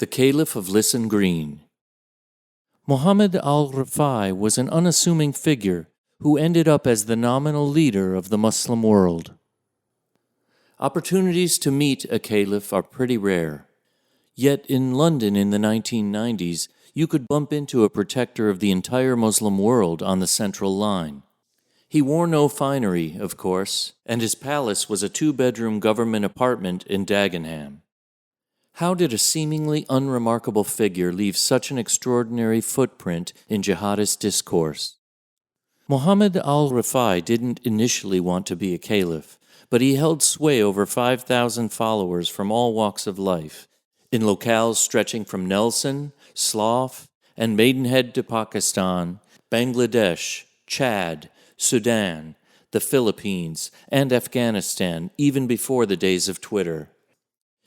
The Caliph of Lisson Green. Muhammad al-Rafai was an unassuming figure who ended up as the nominal leader of the Muslim world. Opportunities to meet a caliph are pretty rare. Yet in London in the 1990s, you could bump into a protector of the entire Muslim world on the Central Line. He wore no finery, of course, and his palace was a 2-bedroom government apartment in Dagenham. How did a seemingly unremarkable figure leave such an extraordinary footprint in jihadist discourse? Muhammad al-Rafai didn't initially want to be a caliph, but he held sway over 5,000 followers from all walks of life, in locales stretching from Nelson, Slough, and Maidenhead to Pakistan, Bangladesh, Chad, Sudan, the Philippines, and Afghanistan, even before the days of Twitter.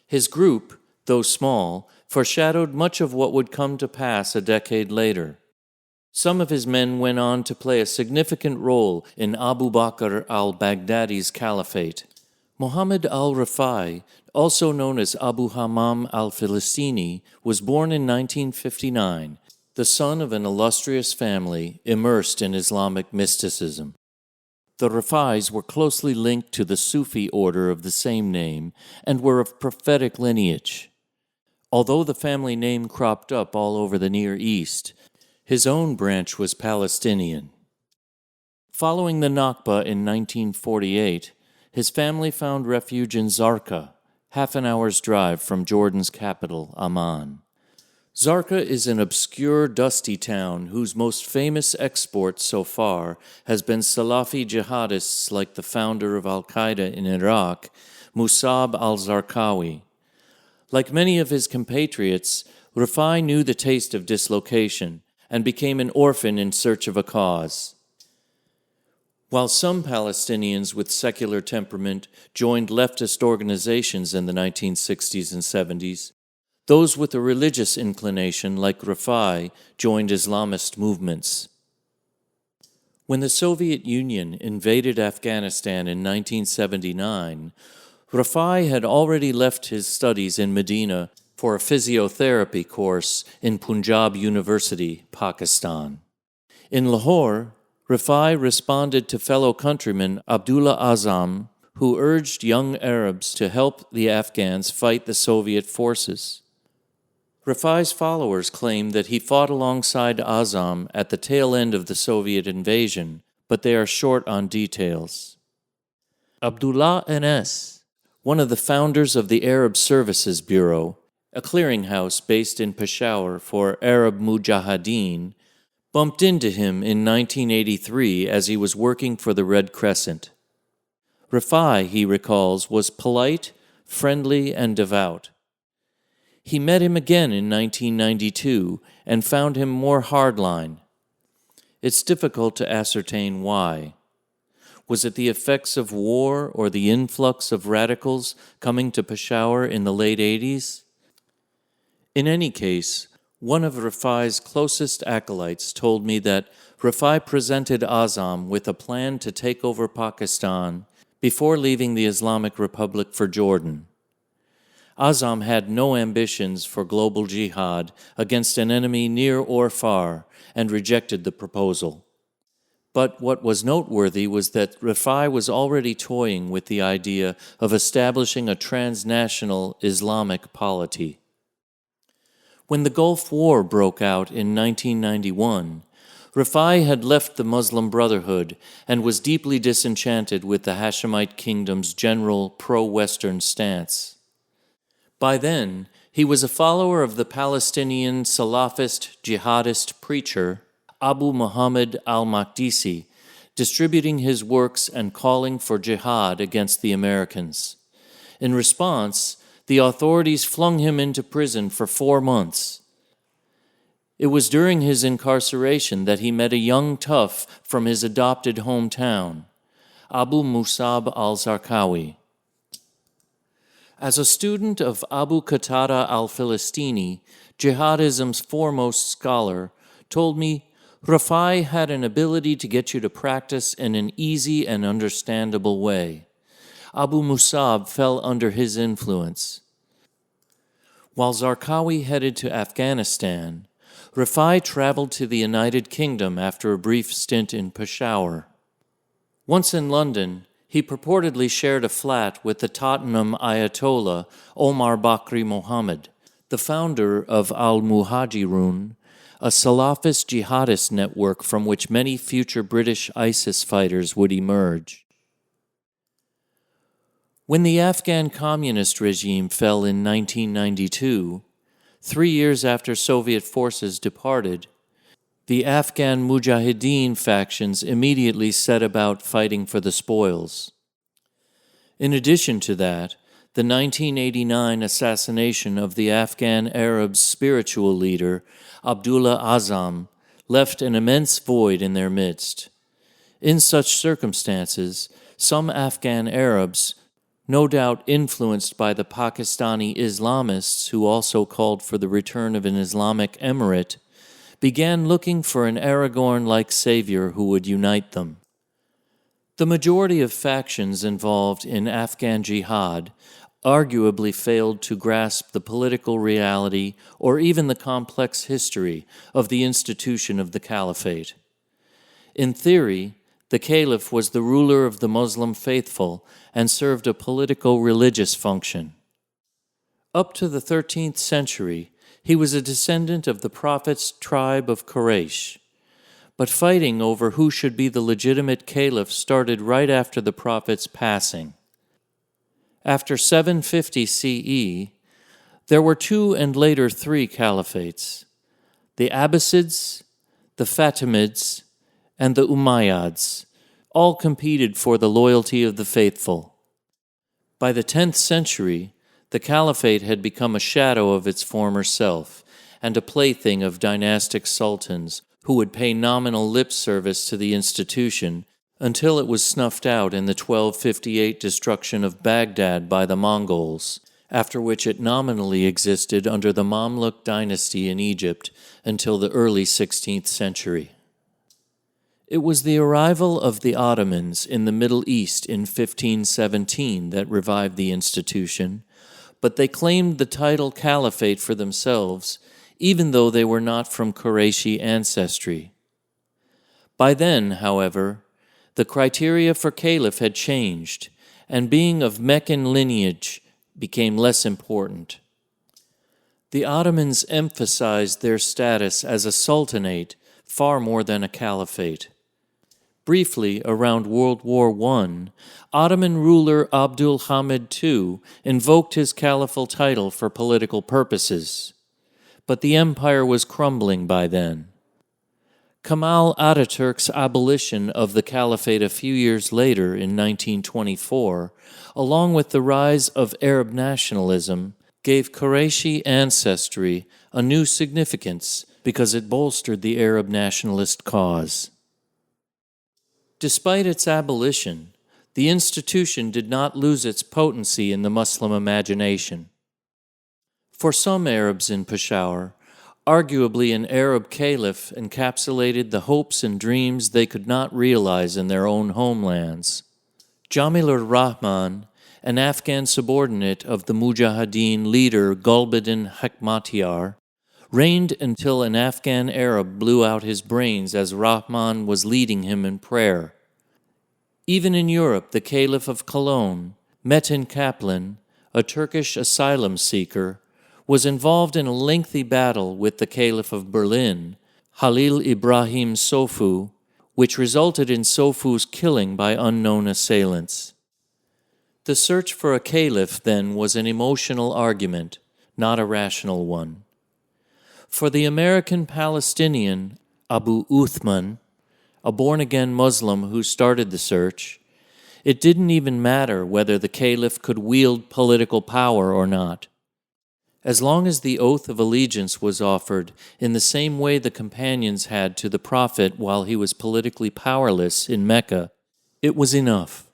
His group, though small, foreshadowed much of what would come to pass a decade later. Some of his men went on to play a significant role in Abu Bakr al-Baghdadi's caliphate. Muhammad al-Rafai, also known as Abu Hammam al-Filistini, was born in 1959, the son of an illustrious family immersed in Islamic mysticism. The Rafais were closely linked to the Sufi order of the same name and were of prophetic lineage. Although the family name cropped up all over the Near East, his own branch was Palestinian. Following the Nakba in 1948, his family found refuge in Zarqa, half an hour's drive from Jordan's capital, Amman. Zarqa is an obscure, dusty town whose most famous export so far has been Salafi jihadists like the founder of Al-Qaeda in Iraq, Musab al-Zarqawi. Like many of his compatriots, Rafai knew the taste of dislocation and became an orphan in search of a cause. While some Palestinians with secular temperament joined leftist organizations in the 1960s and 70s, those with a religious inclination, like Rafai, joined Islamist movements. When the Soviet Union invaded Afghanistan in 1979, Rafai had already left his studies in Medina for a physiotherapy course in Punjab University, Pakistan. In Lahore, Rafai responded to fellow countryman Abdullah Azam, who urged young Arabs to help the Afghans fight the Soviet forces. Rafai's followers claim that he fought alongside Azam at the tail end of the Soviet invasion, but they are short on details. Abdullah N.S., one of the founders of the Arab Services Bureau, a clearinghouse based in Peshawar for Arab Mujahideen, bumped into him in 1983 as he was working for the Red Crescent. Rafai, he recalls, was polite, friendly, and devout. He met him again in 1992 and found him more hardline. It's difficult to ascertain why. Was it the effects of war or the influx of radicals coming to Peshawar in the late 80s? In any case, one of Rafai's closest acolytes told me that Rafai presented Azam with a plan to take over Pakistan before leaving the Islamic Republic for Jordan. Azam had no ambitions for global jihad against an enemy near or far and rejected the proposal. But what was noteworthy was that Rafai was already toying with the idea of establishing a transnational Islamic polity. When the Gulf War broke out in 1991, Rafai had left the Muslim Brotherhood and was deeply disenchanted with the Hashemite kingdom's general pro-Western stance. By then, he was a follower of the Palestinian Salafist jihadist preacher Abu Muhammad al-Maqdisi, distributing his works and calling for jihad against the Americans. In response, the authorities flung him into prison for 4 months. It was during his incarceration that he met a young tough from his adopted hometown, Abu Musab al-Zarqawi. As a student of Abu Qatada al-Filistini, jihadism's foremost scholar, told me, Rafai had an ability to get you to practice in an easy and understandable way. Abu Musab fell under his influence. While Zarqawi headed to Afghanistan, Rifai traveled to the United Kingdom after a brief stint in Peshawar. Once in London, he purportedly shared a flat with the Tottenham Ayatollah Omar Bakri Mohammed, the founder of Al-Muhajirun, a Salafist jihadist network from which many future British ISIS fighters would emerge. When the Afghan communist regime fell in 1992, 3 years after Soviet forces departed, the Afghan Mujahideen factions immediately set about fighting for the spoils. In addition to that, the 1989 assassination of the Afghan Arabs' spiritual leader, Abdullah Azam, left an immense void in their midst. In such circumstances, some Afghan Arabs, no doubt influenced by the Pakistani Islamists who also called for the return of an Islamic emirate, began looking for an Aragorn-like savior who would unite them. The majority of factions involved in Afghan jihad arguably failed to grasp the political reality or even the complex history of the institution of the caliphate. In theory, the Caliph was the ruler of the Muslim faithful and served a political-religious function. Up to the 13th century, he was a descendant of the Prophet's tribe of Quraysh. But fighting over who should be the legitimate Caliph started right after the Prophet's passing. After 750 CE, there were 2 and later 3 caliphates: the Abbasids, the Fatimids, and the Umayyads, all competed for the loyalty of the faithful. By the 10th century, the caliphate had become a shadow of its former self and a plaything of dynastic sultans who would pay nominal lip service to the institution until it was snuffed out in the 1258 destruction of Baghdad by the Mongols, after which it nominally existed under the Mamluk dynasty in Egypt until the early 16th century. It was the arrival of the Ottomans in the Middle East in 1517 that revived the institution, but they claimed the title caliphate for themselves, even though they were not from Qurayshi ancestry. By then, however, the criteria for caliph had changed, and being of Meccan lineage became less important. The Ottomans emphasized their status as a sultanate far more than a caliphate. Briefly, around World War I, Ottoman ruler Abdul Hamid II invoked his caliphal title for political purposes, but the empire was crumbling by then. Kemal Ataturk's abolition of the caliphate a few years later in 1924, along with the rise of Arab nationalism, gave Qurayshi ancestry a new significance because it bolstered the Arab nationalist cause. Despite its abolition, the institution did not lose its potency in the Muslim imagination. For some Arabs in Peshawar, arguably an Arab caliph encapsulated the hopes and dreams they could not realize in their own homelands. Jamilur Rahman, an Afghan subordinate of the Mujahideen leader Gulbuddin Hekmatyar, reigned until an Afghan Arab blew out his brains as Rahman was leading him in prayer. Even in Europe, the Caliph of Cologne, Metin Kaplan, a Turkish asylum seeker, was involved in a lengthy battle with the Caliph of Berlin, Halil Ibrahim Sofu, which resulted in Sofu's killing by unknown assailants. The search for a caliph, then, was an emotional argument, not a rational one. For the American Palestinian Abu Uthman, a born-again Muslim who started the search, it didn't even matter whether the caliph could wield political power or not. As long as the oath of allegiance was offered in the same way the companions had to the Prophet while he was politically powerless in Mecca, it was enough.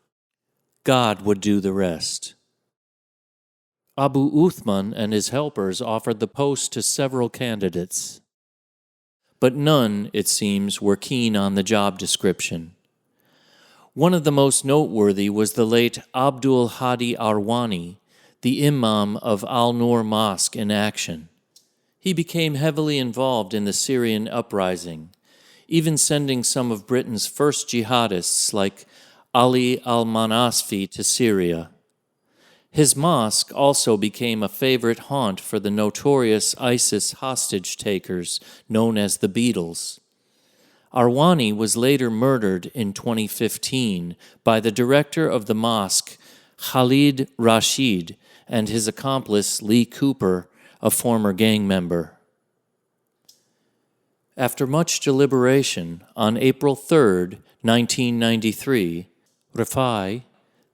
God would do the rest. Abu Uthman and his helpers offered the post to several candidates, but none, it seems, were keen on the job description. One of the most noteworthy was the late Abdul Hadi Arwani, the imam of Al-Nur Mosque in action. He became heavily involved in the Syrian uprising, even sending some of Britain's first jihadists like Ali al-Manasfi to Syria. His mosque also became a favorite haunt for the notorious ISIS hostage-takers known as the Beatles. Arwani was later murdered in 2015 by the director of the mosque, Khalid Rashid, and his accomplice Lee Cooper, a former gang member. After much deliberation, on April 3, 1993, Rifai,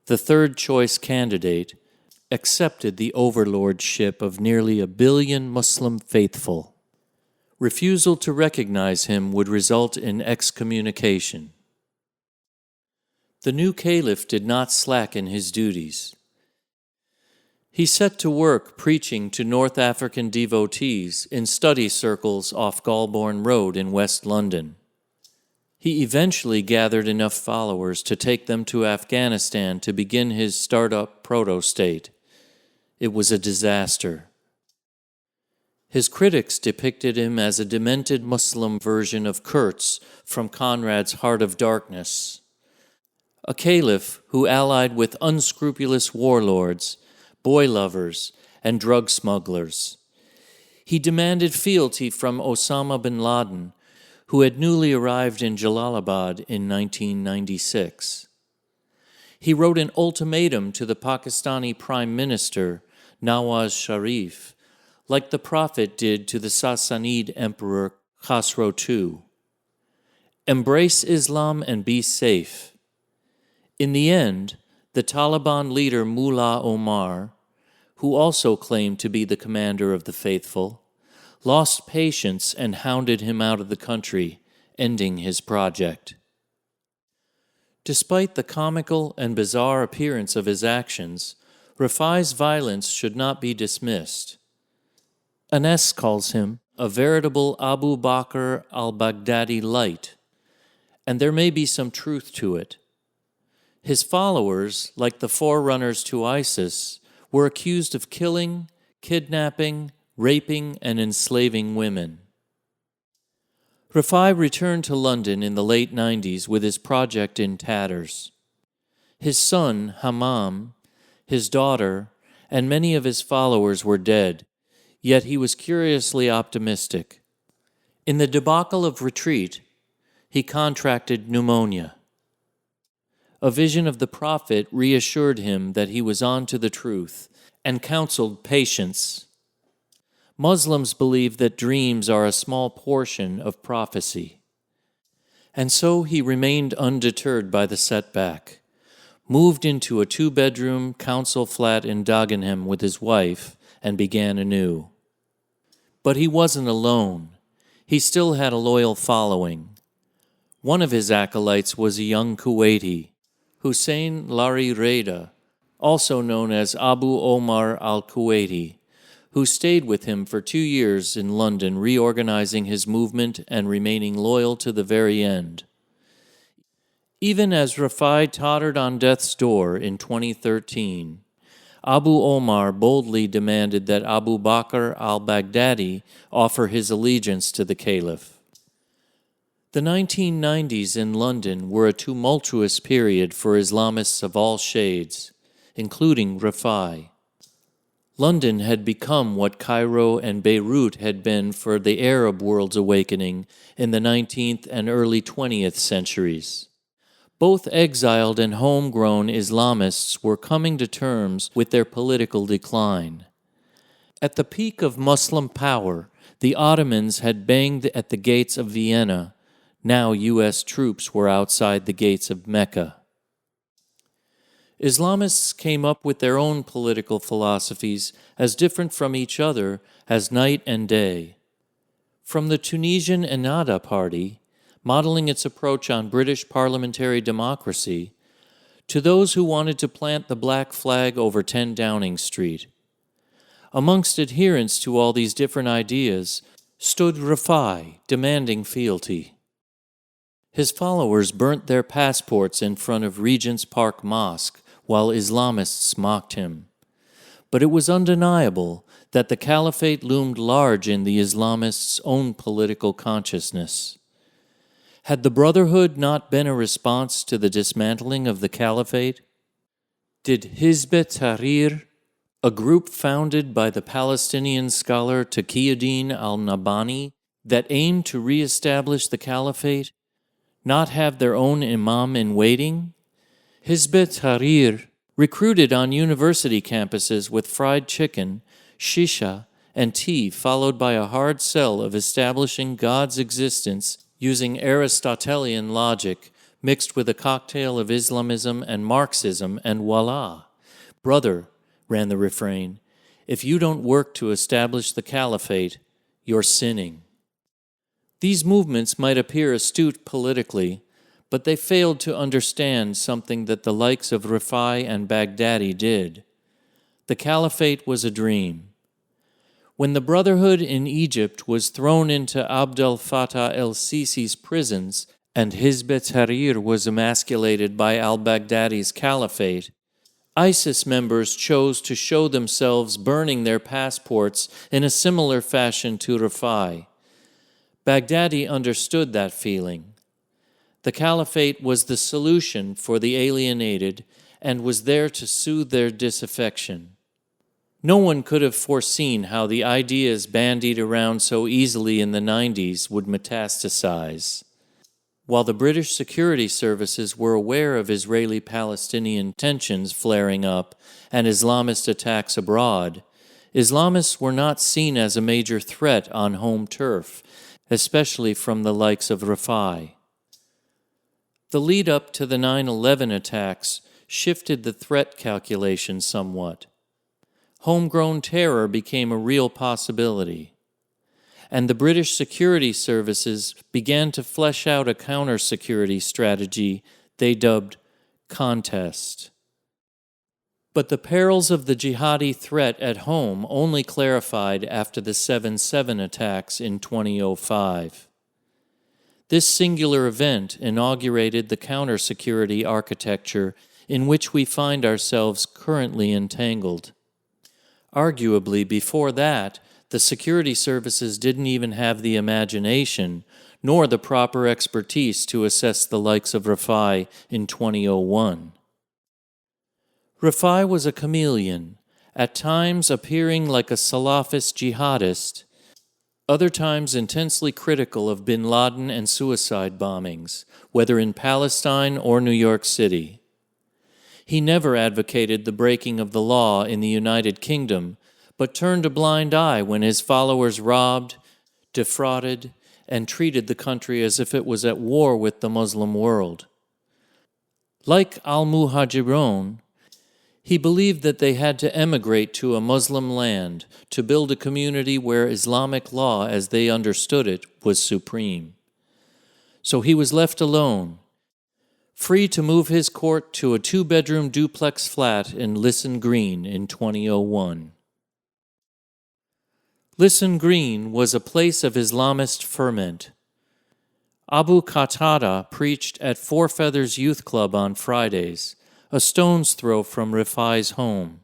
the third-choice candidate, accepted the overlordship of nearly 1 billion Muslim faithful. Refusal to recognize him would result in excommunication. The new Caliph did not slacken his duties. He set to work preaching to North African devotees in study circles off Golborne Road in West London. He eventually gathered enough followers to take them to Afghanistan to begin his startup proto-state. It was a disaster. His critics depicted him as a demented Muslim version of Kurtz from Conrad's Heart of Darkness, a caliph who allied with unscrupulous warlords, boy lovers, and drug smugglers. He demanded fealty from Osama bin Laden, who had newly arrived in Jalalabad in 1996. He wrote an ultimatum to the Pakistani Prime Minister, Nawaz Sharif, like the Prophet did to the Sassanid Emperor Khosrow II. Embrace Islam and be safe. In the end, the Taliban leader Mullah Omar, who also claimed to be the commander of the faithful, lost patience and hounded him out of the country, ending his project. Despite the comical and bizarre appearance of his actions, Rifai's violence should not be dismissed. Anas calls him a veritable Abu Bakr al-Baghdadi light, and there may be some truth to it. His followers, like the forerunners to ISIS, were accused of killing, kidnapping, raping, and enslaving women. Rifai returned to London in the late 90s with his project in tatters. His son, Hammam, his daughter, and many of his followers were dead, yet he was curiously optimistic. In the debacle of retreat, he contracted pneumonia. A vision of the Prophet reassured him that he was on to the truth and counseled patience. Muslims believe that dreams are a small portion of prophecy. And so he remained undeterred by the setback, moved into a 2-bedroom council flat in Dagenham with his wife, and began anew. But he wasn't alone. He still had a loyal following. One of his acolytes was a young Kuwaiti, Hussein Lari Reda, also known as Abu Omar al-Kuwaiti, who stayed with him for 2 years in London, reorganizing his movement and remaining loyal to the very end. Even as Rifai tottered on death's door in 2013, Abu Omar boldly demanded that Abu Bakr al-Baghdadi offer his allegiance to the Caliph. The 1990s in London were a tumultuous period for Islamists of all shades, including Rifai. London had become what Cairo and Beirut had been for the Arab world's awakening in the 19th and early 20th centuries. Both exiled and homegrown Islamists were coming to terms with their political decline. At the peak of Muslim power, the Ottomans had banged at the gates of Vienna. Now U.S. troops were outside the gates of Mecca. Islamists came up with their own political philosophies as different from each other as night and day. From the Tunisian Ennahda Party, modeling its approach on British parliamentary democracy, to those who wanted to plant the black flag over 10 Downing Street. Amongst adherents to all these different ideas stood Rifai, demanding fealty. His followers burnt their passports in front of Regent's Park Mosque while Islamists mocked him. but it was undeniable that the caliphate loomed large in the Islamists' own political consciousness. Had the Brotherhood not been a response to the dismantling of the caliphate? Did Hizb ut-Tahrir, a group founded by the Palestinian scholar Taqiyuddin al-Nabhani that aimed to re-establish the caliphate, not have their own imam in waiting? Hizb ut-Tahrir, recruited on university campuses with fried chicken, shisha, and tea, followed by a hard sell of establishing God's existence using Aristotelian logic, mixed with a cocktail of Islamism and Marxism, and voila! Brother, ran the refrain, if you don't work to establish the caliphate, you're sinning. These movements might appear astute politically, but they failed to understand something that the likes of Rifai and Baghdadi did. The caliphate was a dream. When the Brotherhood in Egypt was thrown into Abdel Fattah el-Sisi's prisons and Hizb ut-Tahrir was emasculated by al-Baghdadi's caliphate, ISIS members chose to show themselves burning their passports in a similar fashion to Rifai. Baghdadi understood that feeling. The caliphate was the solution for the alienated and was there to soothe their disaffection. No one could have foreseen how the ideas bandied around so easily in the 90s would metastasize. While the British security services were aware of Israeli-Palestinian tensions flaring up and Islamist attacks abroad, Islamists were not seen as a major threat on home turf, especially from the likes of Rifai. The lead-up to the 9/11 attacks shifted the threat calculation somewhat. Homegrown terror became a real possibility, and the British security services began to flesh out a counter-security strategy they dubbed Contest. But the perils of the jihadi threat at home only clarified after the 7/7 attacks in 2005. This singular event inaugurated the counter-security architecture in which we find ourselves currently entangled. Arguably, before that, the security services didn't even have the imagination nor the proper expertise to assess the likes of Rifai in 2001. Rifai was a chameleon, at times appearing like a Salafist jihadist, other times intensely critical of bin Laden and suicide bombings, whether in Palestine or New York City. He never advocated the breaking of the law in the United Kingdom, but turned a blind eye when his followers robbed, defrauded, and treated the country as if it was at war with the Muslim world. Like al-Muhajirun, he believed that they had to emigrate to a Muslim land to build a community where Islamic law, as they understood it, was supreme. So he was left alone, free to move his court to a 2-bedroom duplex flat in Lisson Green in 2001. Lisson Green was a place of Islamist ferment. Abu Qatada preached at Four Feathers Youth Club on Fridays, a stone's throw from Rifai's home.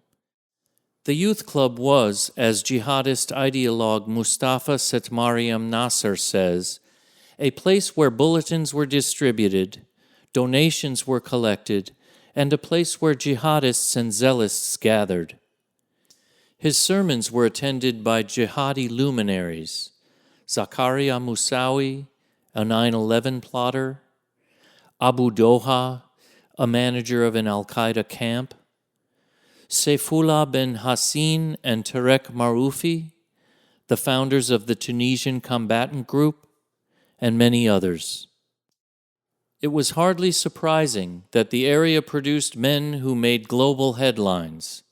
The youth club was, as jihadist ideologue Mustafa Setmariam Nasser says, a place where bulletins were distributed, donations were collected, and a place where jihadists and zealots gathered. His sermons were attended by jihadi luminaries, Zakaria Musawi, a 9/11 plotter, Abu Doha, a manager of an al-Qaeda camp, Saifullah bin Hassin and Tarek Maroufi, the founders of the Tunisian Combatant Group, and many others. It was hardly surprising that the area produced men who made global headlines.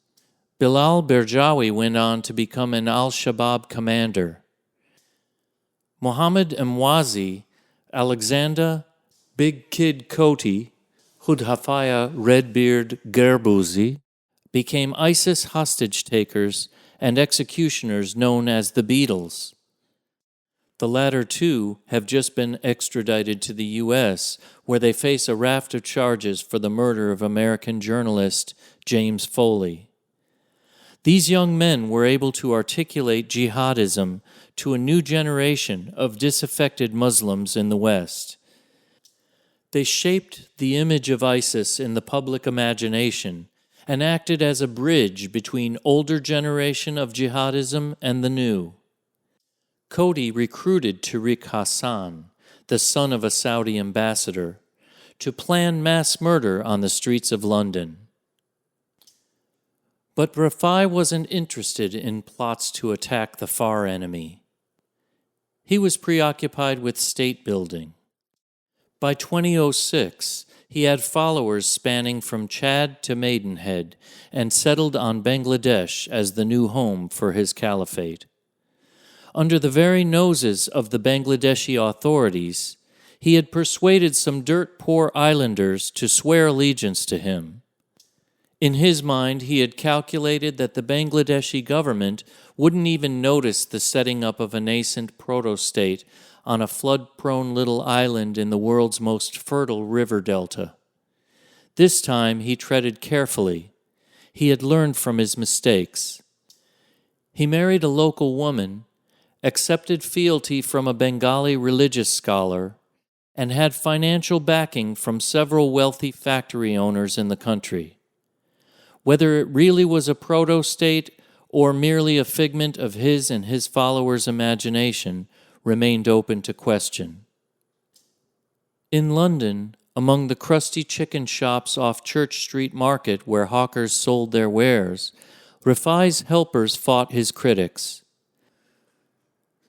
Bilal Berjawi went on to become an al-Shabaab commander. Mohammed Emwazi, Alexander Big Kid Koti, Hudhafaya Redbeard Gerbuzi, became ISIS hostage-takers and executioners known as the Beatles. The latter two have just been extradited to the U.S., where they face a raft of charges for the murder of American journalist James Foley. These young men were able to articulate jihadism to a new generation of disaffected Muslims in the West. They shaped the image of ISIS in the public imagination and acted as a bridge between older generation of jihadism and the new. Cody recruited Tariq Hassan, the son of a Saudi ambassador, to plan mass murder on the streets of London. But Rafai wasn't interested in plots to attack the far enemy. He was preoccupied with state building. By 2006, he had followers spanning from Chad to Maidenhead and settled on Bangladesh as the new home for his caliphate. Under the very noses of the Bangladeshi authorities, he had persuaded some dirt-poor islanders to swear allegiance to him. In his mind, he had calculated that the Bangladeshi government wouldn't even notice the setting up of a nascent proto-state on a flood-prone little island in the world's most fertile river delta. This time he treaded carefully. He had learned from his mistakes. He married a local woman, accepted fealty from a Bengali religious scholar, and had financial backing from several wealthy factory owners in the country. Whether it really was a proto-state or merely a figment of his and his followers' imagination remained open to question. In London, among the crusty chicken shops off Church Street Market where hawkers sold their wares, Rafai's helpers fought his critics.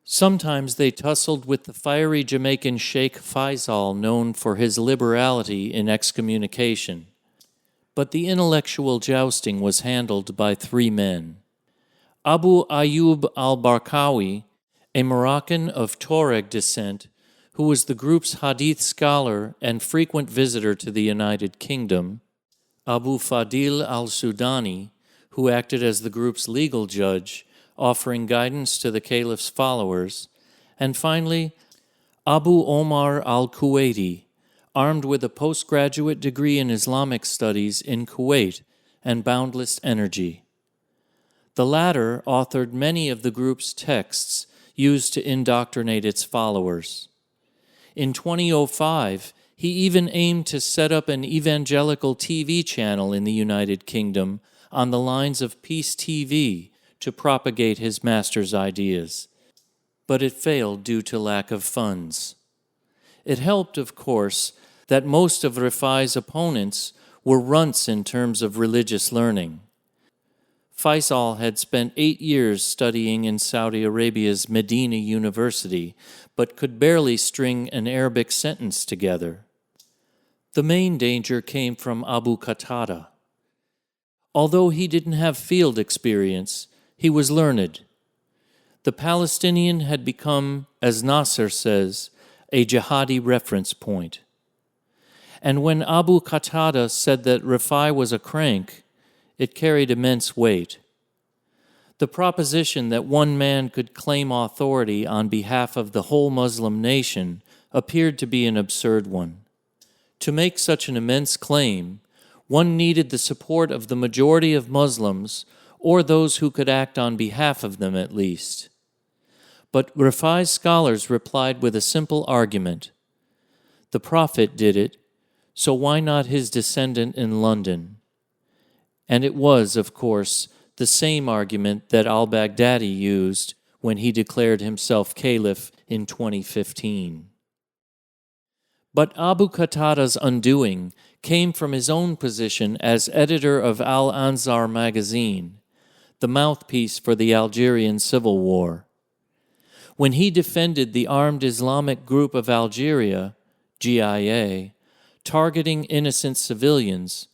Sometimes they tussled with the fiery Jamaican Sheikh Faisal, known for his liberality in excommunication. But the intellectual jousting was handled by three men. Abu Ayyub al-Barkawi, a Moroccan of Tuareg descent, who was the group's hadith scholar and frequent visitor to the United Kingdom, Abu Fadil al-Sudani, who acted as the group's legal judge, offering guidance to the Caliph's followers, and finally, Abu Omar al-Kuwaiti, armed with a postgraduate degree in Islamic studies in Kuwait and boundless energy. The latter authored many of the group's texts used to indoctrinate its followers. In 2005, he even aimed to set up an evangelical TV channel in the United Kingdom on the lines of Peace TV to propagate his master's ideas. But it failed due to lack of funds. It helped, of course, that most of Rafai's opponents were runts in terms of religious learning. Faisal had spent 8 years studying in Saudi Arabia's Medina University, but could barely string an Arabic sentence together. The main danger came from Abu Qatada. Although he didn't have field experience, he was learned. The Palestinian had become, as Nasser says, a jihadi reference point. And when Abu Qatada said that Rafai was a crank, it carried immense weight. The proposition that one man could claim authority on behalf of the whole Muslim nation appeared to be an absurd one. To make such an immense claim, one needed the support of the majority of Muslims, or those who could act on behalf of them at least. But Rafai's scholars replied with a simple argument. The Prophet did it, so why not his descendant in London? And it was, of course, the same argument that al-Baghdadi used when he declared himself Caliph in 2015. But Abu Qatada's undoing came from his own position as editor of Al-Ansar magazine, the mouthpiece for the Algerian Civil War. When he defended the Armed Islamic Group of Algeria, GIA, targeting innocent civilians,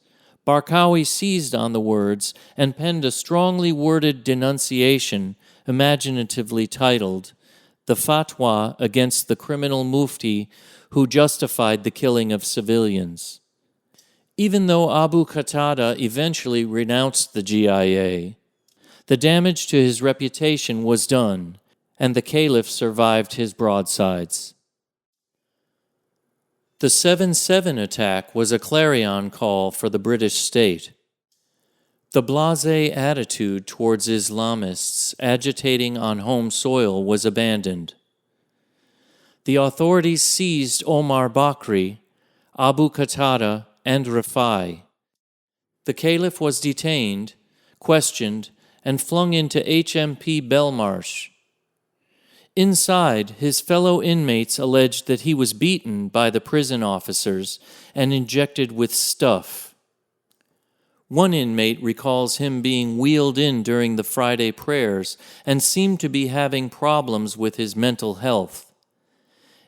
Barkawi seized on the words and penned a strongly worded denunciation imaginatively titled, "The Fatwa Against the Criminal Mufti Who Justified the Killing of Civilians." Even though Abu Qatada eventually renounced the GIA, the damage to his reputation was done, and the Caliph survived his broadsides. The 7/7 attack was a clarion call for the British state. The blasé attitude towards Islamists agitating on home soil was abandoned. The authorities seized Omar Bakri, Abu Qatada, and Rafai. The Caliph was detained, questioned, and flung into HMP Belmarsh. Inside, his fellow inmates alleged that he was beaten by the prison officers and injected with stuff. One inmate recalls him being wheeled in during the Friday prayers and seemed to be having problems with his mental health.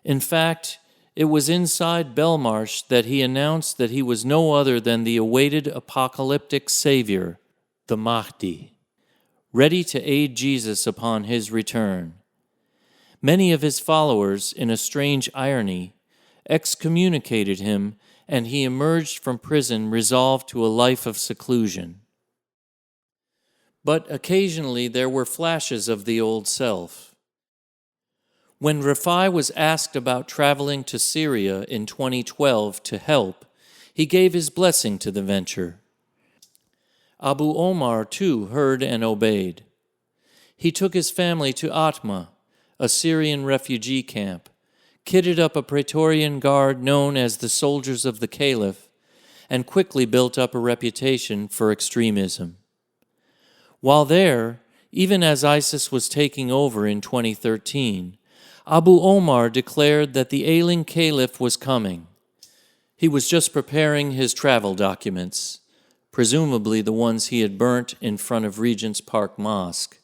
In fact, it was inside Belmarsh that he announced that he was no other than the awaited apocalyptic Savior, the Mahdi, ready to aid Jesus upon his return. Many of his followers, in a strange irony, excommunicated him, and he emerged from prison resolved to a life of seclusion. But occasionally there were flashes of the old self. When Rafai was asked about traveling to Syria in 2012 to help, he gave his blessing to the venture. Abu Omar, too, heard and obeyed. He took his family to Atma, a Syrian refugee camp, kitted up a Praetorian Guard known as the Soldiers of the Caliph, and quickly built up a reputation for extremism. While there, even as ISIS was taking over in 2013, Abu Omar declared that the ailing Caliph was coming. He was just preparing his travel documents, presumably the ones he had burnt in front of Regent's Park Mosque.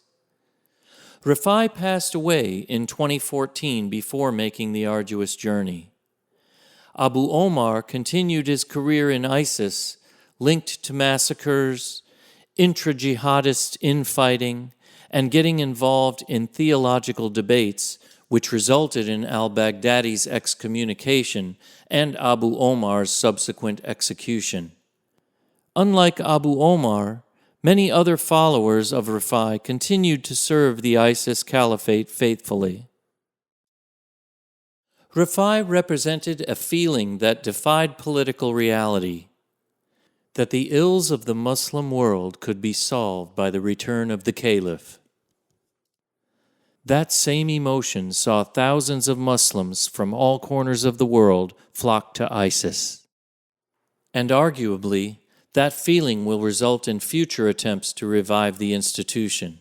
Rafai passed away in 2014 before making the arduous journey. Abu Omar continued his career in ISIS, linked to massacres, intra-jihadist infighting, and getting involved in theological debates, which resulted in al-Baghdadi's excommunication and Abu Omar's subsequent execution. Unlike Abu Omar, many other followers of Rafai continued to serve the ISIS caliphate faithfully. Rafai represented a feeling that defied political reality, that the ills of the Muslim world could be solved by the return of the Caliph. That same emotion saw thousands of Muslims from all corners of the world flock to ISIS. And arguably, that feeling will result in future attempts to revive the institution.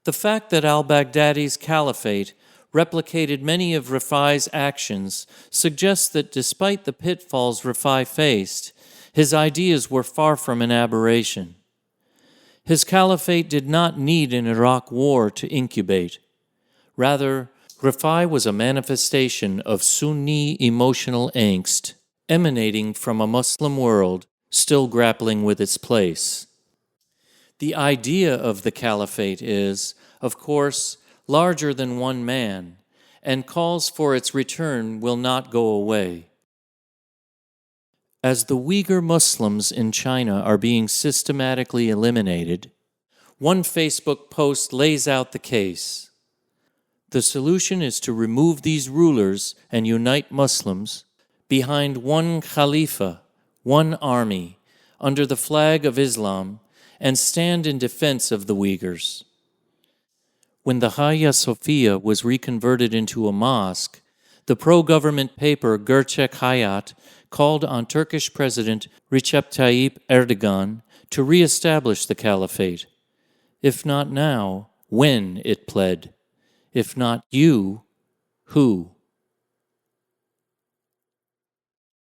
The fact that al-Baghdadi's caliphate replicated many of Rafai's actions suggests that despite the pitfalls Rafai faced, his ideas were far from an aberration. His caliphate did not need an Iraq war to incubate. Rather, Rafai was a manifestation of Sunni emotional angst emanating from a Muslim world still grappling with its place. The idea of the caliphate is, of course, larger than one man, and calls for its return will not go away. As the Uyghur Muslims in China are being systematically eliminated, one Facebook post lays out the case. The solution is to remove these rulers and unite Muslims behind one Khalifa, one army, under the flag of Islam, and stand in defense of the Uyghurs. When the Hagia Sophia was reconverted into a mosque, the pro-government paper Gerçek Hayat called on Turkish President Recep Tayyip Erdogan to re-establish the caliphate. If not now, when, it pled. If not you, who?